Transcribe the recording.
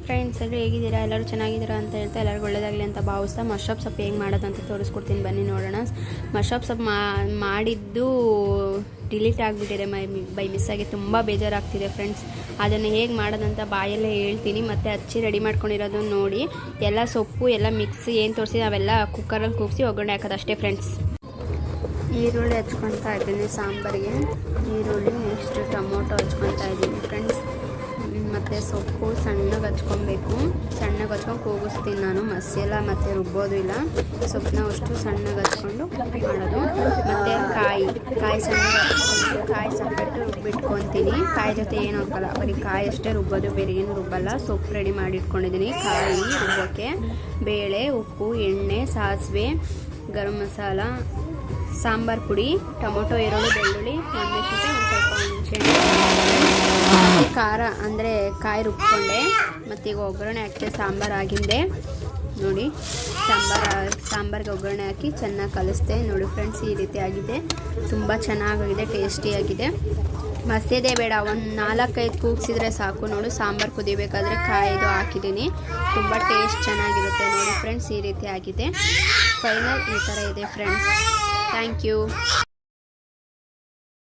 Friends, ಎಲ್ಲರೂ ಹೇಗಿದ್ದೀರಾ? ಎಲ್ಲರೂ ಚೆನ್ನಾಗಿದ್ದೀರಾ ಅಂತ ಹೇಳ್ತಾ ಎಲ್ಲರಿಗೂ ಒಳ್ಳೆಯದಾಗಲಿ ಅಂತ ಭಾವಿಸ್ತಾ ಮಶ್ರೂಮ್ ಸೊಪ್ಪು ಹೇಗೆ ಮಾಡೋದಂತ ತೋರಿಸ್ಕೊಡ್ತೀನಿ, ಬನ್ನಿ ನೋಡೋಣ. ಮಶ್ರೂಮ್ ಸೊಪ್ಪು ಮಾಡಿದ್ದು ಡಿಲೀಟ್ ಆಗಿಬಿಟ್ಟಿದೆ ಬೈ ಮಿಸ್ಸಾಗಿ. ತುಂಬ ಬೇಜಾರಾಗ್ತಿದೆ ಫ್ರೆಂಡ್ಸ್. ಅದನ್ನು ಹೇಗೆ ಮಾಡೋದಂತ ಬಾಯಲ್ಲೇ ಹೇಳ್ತೀನಿ, ಮತ್ತು ಹಚ್ಚಿ ರೆಡಿ ಮಾಡ್ಕೊಂಡಿರೋದನ್ನು ನೋಡಿ. ಎಲ್ಲ ಸೊಪ್ಪು ಎಲ್ಲ ಮಿಕ್ಸ್ ಏನು ತೋರಿಸಿ ಅವೆಲ್ಲ ಕುಕ್ಕರಲ್ಲಿ ಕೂಗಿಸಿ ಒಗ್ಗರಣೆ ಹಾಕೋದು ಅಷ್ಟೇ ಫ್ರೆಂಡ್ಸ್. ಈರುಳ್ಳಿ ಹಚ್ಕೊತಾ ಇದ್ದೀನಿ ಸಾಂಬಾರಿಗೆ. ಈರುಳ್ಳಿ, ನೆಕ್ಸ್ಟ್ ಟೊಮೊಟೊ ಹಚ್ಕೊತಾ ಇದ್ದೀನಿ ಫ್ರೆಂಡ್ಸ್. ಮತ್ತು ಸೊಪ್ಪು ಸಣ್ಣಗೆ ಹಚ್ಕೊಬೇಕು. ಸಣ್ಣಗೆ ಹಚ್ಕೊಂಡು ಕೂಗಿಸ್ತೀನಿ ನಾನು. ಮಸಾಲ ಮತ್ತು ರುಬ್ಬೋದು ಇಲ್ಲ, ಸೊಪ್ಪನ್ನ ಅಷ್ಟು ಸಣ್ಣಗೆ ಹಚ್ಕೊಂಡು ಮಾಡೋದು. ಮತ್ತು ಕಾಯಿ ಸಣ್ಣಗೆ ಹಚ್ಕೊಂಡು ಕಾಯಿ ಸಪ್ರೇಟು ರುಬ್ಬಿಟ್ಕೊತೀನಿ. ಕಾಯಿ ಜೊತೆ ಏನು ಹಾಕಲ್ಲ, ಬರೀ ಕಾಯಿ ಅಷ್ಟೇ ರುಬ್ಬೋದು, ಬೇರೆ ಏನು ರುಬ್ಬಲ್ಲ. ಸೊಪ್ಪು ರೆಡಿ ಮಾಡಿ ಇಟ್ಕೊಂಡಿದ್ದೀನಿ. ಕಾಯಿ ರುಬ್ಬೋಕ್ಕೆ ಬೇಳೆ, ಉಪ್ಪು, ಎಣ್ಣೆ, ಸಾಸಿವೆ, ಗರಂ ಮಸಾಲ, ಸಾಂಬಾರು ಪುಡಿ, ಟೊಮೊಟೊ, ಈರುಳ್ಳಿ, ಬೆಳ್ಳುಳ್ಳಿ, ಮೆಣಸಿನ್ಕಾಯಿ, ಒಂದು ಸ್ವಲ್ಪ ಹುಣಸೆಹಣ್ಣು, ಮತ್ತು ಖಾರ ಅಂದರೆ ಕಾಯಿ ರುಬ್ಕೊಂಡೆ. ಮತ್ತು ಈಗ ಒಗ್ಗರಣೆ ಹಾಕಿದೆ. ಸಾಂಬಾರು ಆಗಿಂದೆ ನೋಡಿ. ಸಾಂಬಾರಿಗೆ ಒಗ್ಗರಣೆ ಹಾಕಿ ಚೆನ್ನಾಗಿ ಕಲಿಸ್ದೆ ನೋಡಿ ಫ್ರೆಂಡ್ಸ್. ಈ ರೀತಿ ಆಗಿದೆ, ತುಂಬ ಚೆನ್ನಾಗಿದೆ, ಟೇಸ್ಟಿಯಾಗಿದೆ. ಮಸಾಲೆ ಬೇಡ, ಒಂದು 4-5 ಕೂಗಿಸಿದ್ರೆ ಸಾಕು. ನೋಡು, ಸಾಂಬಾರು ಕುದಿಬೇಕಾದ್ರೆ ಕಾಯಿದು ಹಾಕಿದ್ದೀನಿ. ತುಂಬ ಟೇಸ್ಟ್ ಚೆನ್ನಾಗಿರುತ್ತೆ ನೋಡಿ ಫ್ರೆಂಡ್ಸ್. ಈ ರೀತಿ ಆಗಿದೆ. ಫೈನಲ್ ಈ ಥರ ಇದೆ ಫ್ರೆಂಡ್ಸ್. Thank you.